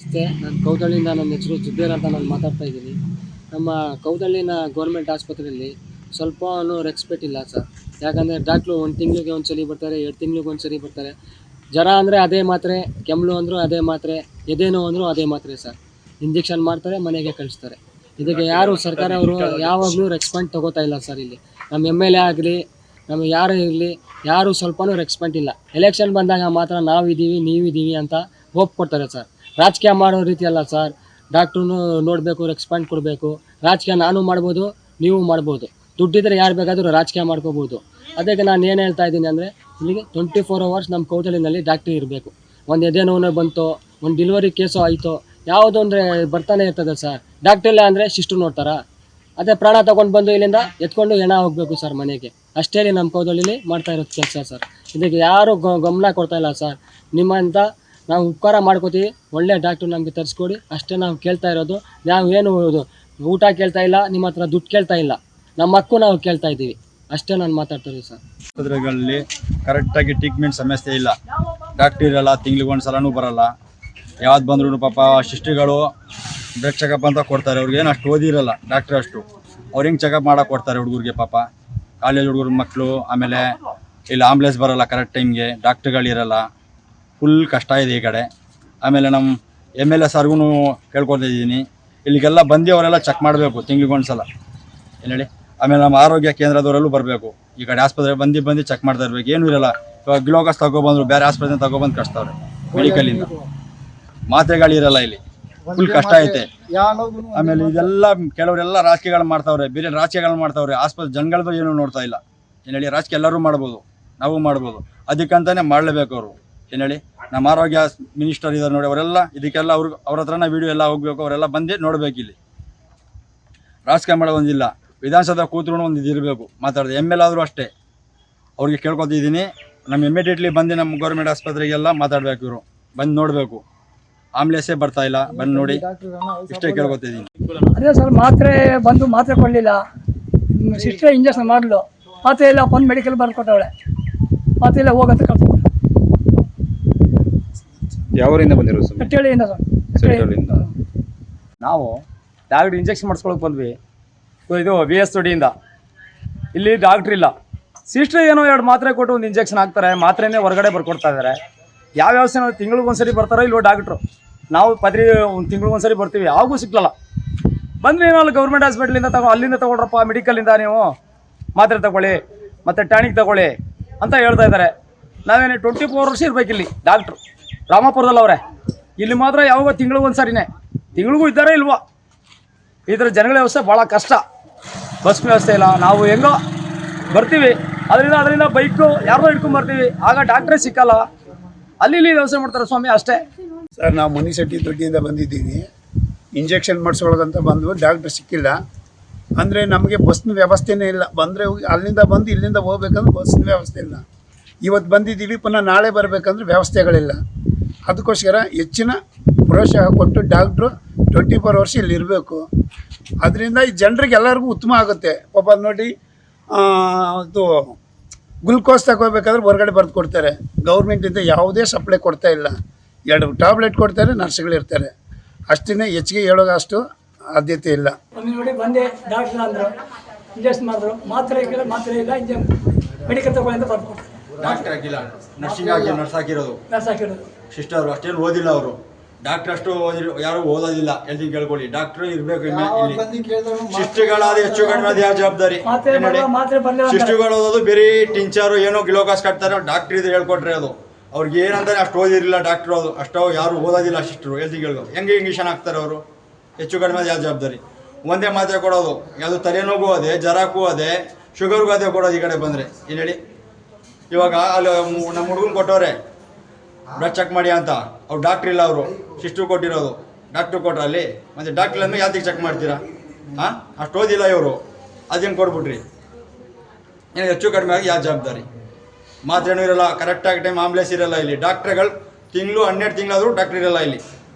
ನಮಸ್ತೆ, ನಾನು ಕೌದಳ್ಳಿಯಿಂದ ನನ್ನ ಹೆಸರು ಜುಬೇರ್ ಅಂತ ನಾನು ಮಾತಾಡ್ತಾ ಇದ್ದೀನಿ. ನಮ್ಮ ಕೌದಳ್ಳಿನ ಗೌರ್ಮೆಂಟ್ ಆಸ್ಪತ್ರೆಯಲ್ಲಿ ಸ್ವಲ್ಪನೂ ರೆಸ್ಪೆಕ್ಟ್ ಇಲ್ಲ ಸರ್. ಯಾಕಂದರೆ ಡಾಕ್ಟ್ರು 1 ತಿಂಗಳಿಗೆ ಒಂದು ಸರಿ ಬರ್ತಾರೆ, 2 ತಿಂಗಳಿಗೆ ಒಂದು ಸರಿ ಬರ್ತಾರೆ. ಜ್ವರ ಅಂದರೆ ಅದೇ ಮಾತ್ರೆ, ಕೆಮ್ಮು ಅಂದರೂ ಅದೇ ಮಾತ್ರೆ, ಎದೆನೋವು ಅಂದರೂ ಅದೇ ಮಾತ್ರೆ ಸರ್. ಇಂಜೆಕ್ಷನ್ ಮಾಡ್ತಾರೆ, ಮನೆಗೆ ಕಳಿಸ್ತಾರೆ. ಇದಕ್ಕೆ ಯಾರು ಸರ್ಕಾರವರು ಯಾವಾಗಲೂ ರೆಸ್ಪಾಂಡ್ ತೊಗೋತಾ ಇಲ್ಲ ಸರ್. ಇಲ್ಲಿ ನಮ್ಮ MLA ಆಗಲಿ, ನಮಗೆ ಯಾರು ಇರಲಿ, ಯಾರು ಸ್ವಲ್ಪನೂ ರೆಸ್ಪಾಂಡ್ ಇಲ್ಲ. ಎಲೆಕ್ಷನ್ ಬಂದಾಗ ಮಾತ್ರ ನಾವಿದ್ದೀವಿ, ನೀವಿದ್ದೀವಿ ಅಂತ ಹೋಪ್ ಕೊಡ್ತಾರೆ ಸರ್. ರಾಜಕೀಯ ಮಾಡೋ ರೀತಿ ಅಲ್ಲ ಸರ್. ಡಾಕ್ಟ್ರೂ ನೋಡಬೇಕು, ರೆಸ್ಪಾಂಡ್ ಕೊಡಬೇಕು. ರಾಜಕೀಯ ನಾನು ಮಾಡ್ಬೋದು, ನೀವು ಮಾಡ್ಬೋದು. ದುಡ್ಡಿದ್ರೆ ಯಾರು ಬೇಕಾದರೂ ರಾಜಕೀಯ ಮಾಡ್ಕೋಬೋದು. ಅದಕ್ಕೆ ನಾನು ಏನು ಹೇಳ್ತಾ ಇದ್ದೀನಿ ಅಂದರೆ, ಇಲ್ಲಿಗೆ 24 ಅವರ್ಸ್ ನಮ್ಮ ಕೌದಳ್ಳಿನಲ್ಲಿ ಡಾಕ್ಟ್ರಿ ಇರಬೇಕು. ಒಂದು ಎದೆ ನೋವು ಬಂತು, ಒಂದು ಡೆಲಿವರಿ ಕೇಸು ಆಯಿತು, ಯಾವುದೋ ಅಂದರೆ ಬರ್ತಾನೆ ಇರ್ತದೆ ಸರ್. ಡಾಕ್ಟ್ರಿಲ್ಲ ಅಂದರೆ ಶಿಸ್ಟು ನೋಡ್ತಾರಾ? ಅದೇ ಪ್ರಾಣ ತೊಗೊಂಡು ಬಂದು ಇಲ್ಲಿಂದ ಎತ್ಕೊಂಡು ಹೆಣ ಹೋಗಬೇಕು ಸರ್ ಮನೆಗೆ. ಅಷ್ಟೇ ನಮ್ಮ ಕೌದಳ್ಳಿಲಿ ಮಾಡ್ತಾ ಇರೋದು ಕೆಲಸ ಸರ್. ಇದಕ್ಕೆ ಯಾರು ಗಮನ ಕೊಡ್ತಾ ಇಲ್ಲ ಸರ್. ನಿಮ್ಮಂತ ನಾವು ಉಪಕಾರ ಮಾಡ್ಕೋತೀವಿ, ಒಳ್ಳೆ ಡಾಕ್ಟ್ರು ನಮಗೆ ತರಿಸ್ಕೊಡಿ, ಅಷ್ಟೇ ನಾವು ಕೇಳ್ತಾ ಇರೋದು. ನಾವು ಏನು ಊಟ ಕೇಳ್ತಾ ಇಲ್ಲ, ನಿಮ್ಮ ಹತ್ರ ದುಡ್ಡು ಕೇಳ್ತಾ ಇಲ್ಲ, ನಮ್ಮ ಹಕ್ಕು ನಾವು ಕೇಳ್ತಾ ಇದ್ದೀವಿ. ಅಷ್ಟೇ ನಾನು ಮಾತಾಡ್ತೀನಿ ಸರ್. ಆಸ್ಪತ್ರೆಗಳಲ್ಲಿ ಕರೆಕ್ಟಾಗಿ ಟ್ರೀಟ್ಮೆಂಟ್ ಸಮಸ್ಯೆ ಇಲ್ಲ. ಡಾಕ್ಟ್ರ್ ಇರಲ್ಲ, ತಿಂಗ್ಳಿಗೆ ಒಂದು ಸಲನೂ ಬರೋಲ್ಲ. ಯಾವ್ದು ಬಂದ್ರೂ ಪಾಪ ಶಿಸ್ಟುಗಳು ಬ್ಲಡ್ ಚೆಕಪ್ ಅಂತ ಕೊಡ್ತಾರೆ. ಅವ್ರಿಗೇನು ಅಷ್ಟು ಓದಿರಲ್ಲ ಡಾಕ್ಟ್ರ್ ಅಷ್ಟು. ಅವ್ರು ಹೆಂಗೆ ಚೆಕಪ್ ಮಾಡೋಕೆ ಕೊಡ್ತಾರೆ ಹುಡುಗರಿಗೆ? ಪಾಪ ಕಾಲೇಜ್ ಹುಡುಗರು ಮಕ್ಕಳು. ಆಮೇಲೆ ಇಲ್ಲಿ ಆಂಬುಲೆನ್ಸ್ ಬರೋಲ್ಲ ಕರೆಕ್ಟ್ ಟೈಮ್ಗೆ, ಡಾಕ್ಟ್ರುಗಳಿರಲ್ಲ. ಫುಲ್ ಕಷ್ಟ ಇದೆ ಈ ಕಡೆ. ಆಮೇಲೆ ನಮ್ಮ MLA ಸರ್ಗೂ ಕೇಳ್ಕೊತಿದ್ದೀನಿ, ಇಲ್ಲಿಗೆಲ್ಲ ಬಂದು ಅವರೆಲ್ಲ ಚೆಕ್ ಮಾಡಬೇಕು ತಿಂಗ್ಳಿಗೆ ಸಲ, ಏನು ಹೇಳಿ. ಆಮೇಲೆ ನಮ್ಮ ಆರೋಗ್ಯ ಕೇಂದ್ರದವರೆಲ್ಲೂ ಬರಬೇಕು. ಈ ಕಡೆ ಆಸ್ಪತ್ರೆ ಬಂದು ಚೆಕ್ ಮಾಡ್ತಾ ಇರಬೇಕು. ಏನೂ ಇರಲ್ಲ. ಇವಾಗ ಗ್ಲೋಕಾಸ್ ತಗೊಬಂದ್ರು, ಬೇರೆ ಆಸ್ಪತ್ರೆ ತಗೊಬಂದು ಕಳಿಸ್ತವ್ರೆ ಮೆಡಿಕಲಿಂದ. ಮಾತ್ರೆಗಳಿರಲ್ಲ ಇಲ್ಲಿ, ಫುಲ್ ಕಷ್ಟ ಐತೆ. ಆಮೇಲೆ ಇದೆಲ್ಲ ಕೆಲವರೆಲ್ಲ ರಾಜಕೀಯಗಳು ಮಾಡ್ತಾವ್ರೆ, ಬೇರೆ ರಾಜಕೀಯಗಳು ಮಾಡ್ತಾವ್ರೆ. ಆಸ್ಪತ್ರೆ ಜನಗಳದ್ದು ಏನೂ ನೋಡ್ತಾ ಇಲ್ಲ, ಏನು ಹೇಳಿ. ರಾಜಕೀಯ ಎಲ್ಲರೂ ಮಾಡ್ಬೋದು, ನಾವು ಮಾಡ್ಬೋದು. ಅದಕ್ಕಂತಾನೆ ಮಾಡಲೇಬೇಕು ಅವರು, ಏನು ಹೇಳಿ. ನಮ್ಮ ಆರೋಗ್ಯ ಮಿನಿಸ್ಟರ್ ಇದ್ದಾರೆ ನೋಡಿ, ಅವರೆಲ್ಲ ಇದಕ್ಕೆಲ್ಲ ಅವ್ರ ಹತ್ರನ ವೀಡಿಯೋ ಎಲ್ಲ ಹೋಗ್ಬೇಕು. ಅವರೆಲ್ಲ ಬಂದೇ ನೋಡ್ಬೇಕು. ಇಲ್ಲಿ ರಾಜಕೀಯ ಮಾಡೋದೊಂದಿಲ್ಲ. ವಿಧಾನಸೌಧ ಕೂತ್ರೂ ಒಂದು ಇದಿರಬೇಕು ಮಾತಾಡೋದು. MLA ಆದರೂ ಅಷ್ಟೇ. ಅವ್ರಿಗೆ ಕೇಳ್ಕೊತಿದ್ದೀನಿ, ನಮ್ಮ ಇಮಿಡಿಯೇಟ್ಲಿ ಬಂದು ನಮ್ಮ ಗೌರ್ಮೆಂಟ್ ಆಸ್ಪತ್ರೆಗೆಲ್ಲ ಮಾತಾಡಬೇಕು. ಇವರು ಬಂದು ನೋಡಬೇಕು. ಆಂಬುಲೆನ್ಸೇ ಬರ್ತಾ ಇಲ್ಲ, ಬಂದು ನೋಡಿ, ಇಷ್ಟೇ ಕೇಳ್ಕೊತಿದ್ದೀನಿ. ಅದೇ ಸರ್, ಮಾತ್ರೆ ಕೊಡಲಿಲ್ಲ. ಸಿಸ್ಟರ್ ಇಂಜೆಕ್ಷನ್ ಮಾಡಲು ಮಾತ್ರೆ ಇಲ್ಲ, ಬಂದು ಮೆಡಿಕಲ್ ಬರ್ಕೊಟ್ಟವಳೆ. ಮಾತ್ರೆ ಇಲ್ಲ, ಹೋಗಂತ ಕಳ್ಕೊಂಡು. ಯಾವರಿಂದ ಬಂದಿರೋ ಸರ್? ಕಟ್ಟೆಳಿಯಿಂದ ಸರ್. ನಾವು ಡಾಕ್ಟ್ರ್ ಇಂಜೆಕ್ಷನ್ ಮಾಡಿಸ್ಕೊಳಕ್ಕೆ ಬಂದ್ವಿ. ಇದು VS ದೊಡ್ಡಿಯಿಂದ. ಇಲ್ಲಿ ಡಾಕ್ಟ್ರ್ ಇಲ್ಲ. ಸಿಸ್ಟರ್ ಏನೋ 2 ಮಾತ್ರೆ ಕೊಟ್ಟು ಒಂದು ಇಂಜೆಕ್ಷನ್ ಹಾಕ್ತಾರೆ. ಮಾತ್ರೆನೇ ಹೊರಗಡೆ ಬರ್ಕೊಡ್ತಾ ಇದ್ದಾರೆ. ಯಾವ ವ್ಯವಸ್ಥೆ ನಾವು ತಿಂಗಳಿಗೊಂದ್ಸರಿ ಬರ್ತಾರೋ ಇಲ್ಲೋ ಡಾಕ್ಟ್ರು. ನಾವು ಪದ್ರಿ ಒಂದು ತಿಂಗಳಿಗೊಂದ್ಸರಿ ಬರ್ತೀವಿ, ಯಾವಾಗೂ ಸಿಕ್ಕಲ್ಲ. ಬಂದ್ವಿ ಏನೋ ಗೌರ್ಮೆಂಟ್ ಹಾಸ್ಪಿಟ್ಲಿಂದ ಅಲ್ಲಿಂದ ತಗೊಳ್ರಪ್ಪ, ಮೆಡಿಕಲಿಂದ ನೀವು ಮಾತ್ರೆ ತಗೊಳ್ಳಿ, ಮತ್ತು ಟಾನಿಕ್ ತಗೊಳ್ಳಿ ಅಂತ ಹೇಳ್ತಾ ಇದ್ದಾರೆ. ನಾವೇನು 24 ವರ್ಷ ಇರ್ಬೇಕು ಇಲ್ಲಿ ಡಾಕ್ಟ್ರು ರಾಮಾಪುರದಲ್ಲವ್ರೆ. ಇಲ್ಲಿ ಮಾತ್ರ ಯಾವಾಗ ತಿಂಗಳಿಗೊಂದ್ಸರಿನೇ, ತಿಂಗಳಿಗೂ ಇದ್ದಾರೆ ಇಲ್ವಾ? ಈ ಥರ ಜನಗಳ ವ್ಯವಸ್ಥೆ ಭಾಳ ಕಷ್ಟ. ಬಸ್ ವ್ಯವಸ್ಥೆ ಇಲ್ಲ. ನಾವು ಹೆಂಗೋ ಬರ್ತೀವಿ, ಅದರಿಂದ ಬೈಕು ಯಾರೋ ಹಿಡ್ಕೊಂಡು ಬರ್ತೀವಿ, ಆಗ ಡಾಕ್ಟ್ರೇ ಸಿಕ್ಕಲ್ಲ. ಅಲ್ಲಿ ವ್ಯವಸ್ಥೆ ಮಾಡ್ತಾರೆ ಸ್ವಾಮಿ, ಅಷ್ಟೇ ಸರ್. ನಾವು ಮುನಿಶೆಟ್ಟಿ ದೊಡ್ಡಿಯಿಂದ ಬಂದಿದ್ದೀವಿ. ಇಂಜೆಕ್ಷನ್ ಮಾಡಿಸ್ಕೊಳ್ಳೋದಂತ ಬಂದು ಡಾಕ್ಟ್ರ್ ಸಿಕ್ಕಿಲ್ಲ. ಅಂದರೆ ನಮಗೆ ಬಸ್ನ ವ್ಯವಸ್ಥೆನೇ ಇಲ್ಲ. ಬಂದರೆ ಅಲ್ಲಿಂದ ಬಂದು ಇಲ್ಲಿಂದ ಹೋಗ್ಬೇಕಂದ್ರೆ ಬಸ್ನ ವ್ಯವಸ್ಥೆ ಇಲ್ಲ. ಇವತ್ತು ಬಂದಿದ್ದೀವಿ, ಪುನಃ ನಾಳೆ ಬರಬೇಕಂದ್ರೆ ವ್ಯವಸ್ಥೆಗಳಿಲ್ಲ. ಅದಕ್ಕೋಸ್ಕರ ಹೆಚ್ಚಿನ ಪ್ರೋತ್ಸಾಹ ಕೊಟ್ಟು ಡಾಕ್ಟ್ರು 24 ವರ್ಷ ಇಲ್ಲಿ ಇರಬೇಕು. ಅದರಿಂದ ಈ ಜನರಿಗೆ ಎಲ್ಲರಿಗೂ ಉತ್ತಮ ಆಗುತ್ತೆ. ಪಾಪ ನೋಡಿ, ಅದು ಗ್ಲುಕೋಸ್ ತಗೋಬೇಕಾದ್ರೆ ಹೊರಗಡೆ ಬರೆದು ಕೊಡ್ತಾರೆ. ಗೌರ್ಮೆಂಟಿಂದ ಯಾವುದೇ ಸಪ್ಲೈ ಕೊಡ್ತಾ ಇಲ್ಲ. 2 ಟ್ಯಾಬ್ಲೆಟ್ ಕೊಡ್ತಾರೆ, ನರ್ಸ್ಗಳಿರ್ತಾರೆ. ಅಷ್ಟೇ, ಹೆಚ್ಚಿಗೆ ಹೇಳೋದು ಅಷ್ಟು ಆದ್ಯತೆ ಇಲ್ಲ. ನೋಡಿ ಬಂದೆ, ಡಾಕ್ಟ್ರ್ ಅಂದರು, ಇಂಜೆಕ್ಷನ್ ಮಾಡಿದ್ರು. ಮಾತ್ರೆ ಇಲ್ಲ, ಮೆಡಿಕಲ್ ತಗೊಳ್ಳಿ ಅಂತ ಬರ್ಕೊಡ್ತಾರೆ. ಡಾಕ್ಟರ್ ಆಗಿಲ್ಲ, ನರ್ಸಿಂಗ್ ಆಗಿ ನರ್ಸ್ ಹಾಕಿರೋದು. ಸಿಸ್ಟರ್ ಅಷ್ಟೇನು ಓದಿಲ್ಲ ಅವರು. ಡಾಕ್ಟರ್ ಅಷ್ಟು ಯಾರು ಓದೋದಿಲ್ಲ. ಎಲ್ಲಿ ಕೇಳ್ಕೊಳ್ಳಿ, ಡಾಕ್ಟ್ರು ಇರಬೇಕು ಇಲ್ಲಿ. ಶಿಸ್ಟುಗಳಾದ ಹೆಚ್ಚು ಕಡಿಮೆ ಯಾವ ಜವಾಬ್ದಾರಿ ನೋಡಿ. ಶಿಸ್ಟುಗಳು ಓದೋದು ಬೇರೆ ಟಿಂಚರು ಏನೋ ಗ್ಲೋಕಾಸ್ ಕಟ್ತಾರೆ. ಡಾಕ್ಟ್ರ್ ಇದು ಹೇಳ್ಕೊಟ್ರೆ ಅದು ಅವ್ರಿಗೆ ಏನಂತಾನೆ ಅಷ್ಟು ಓದಿರಲಿಲ್ಲ ಡಾಕ್ಟ್ರು. ಅದು ಅಷ್ಟು ಯಾರು ಓದೋದಿಲ್ಲ ಶಿಸ್ಟರು. ಎಲ್ಲಿ ಕೇಳ್ಬೋದು, ಹೆಂಗೆ ಇಂಜೆಕ್ಷನ್ ಹಾಕ್ತಾರೆ ಅವರು? ಹೆಚ್ಚು ಕಡಿಮೆ ಯಾವ ಜವಾಬ್ದಾರಿ? ಒಂದೇ ಮಾತ್ರೆ ಕೊಡೋದು. ಯಾವುದು ತಲೆನೋವು ಅದೇ, ಜ್ವರಕ್ಕೂ ಅದೇ, ಶುಗರ್ಗೂ ಅದೇ ಕೊಡೋದು. ಈ ಕಡೆ ಬಂದರೆ ಏನು ಹೇಳಿ. ಇವಾಗ ಅಲ್ಲಿ ನಮ್ಮ ಹುಡುಗನ ಕೊಟ್ಟವ್ರೆ ಬ್ಲಡ್ ಚೆಕ್ ಮಾಡಿ ಅಂತ, ಅವ್ರು ಡಾಕ್ಟ್ರ್ ಇಲ್ಲ. ಅವರು ಶಿಸ್ಟು ಕೊಟ್ಟಿರೋದು, ಡಾಕ್ಟ್ರು ಕೊಟ್ರ ಅಲ್ಲಿ. ಮತ್ತು ಡಾಕ್ಟ್ರ್ ಅಂದ್ರೆ ಯಾತಿಗೆ ಚೆಕ್ ಮಾಡ್ತೀರಾ? ಅಷ್ಟು ಓದಿಲ್ಲ ಇವರು, ಅದೇನು ಕೊಟ್ಬಿಟ್ರಿ? ಏನು ಹೆಚ್ಚು ಕಡಿಮೆ ಆಗಿ ಯಾವ ಜವಾಬ್ದಾರಿ? ಮಾತ್ರೆನೂ ಇರಲ್ಲ, ಕರೆಕ್ಟಾಗಿ ಟೈಮ್ ಆಂಬುಲೆನ್ಸ್ ಇರಲ್ಲ ಇಲ್ಲಿ. ಡಾಕ್ಟ್ರುಗಳು ತಿಂಗಳು 12 ತಿಂಗಳಾದರೂ ಡಾಕ್ಟ್ರ್ ಇರಲ್ಲ ಇಲ್ಲಿ.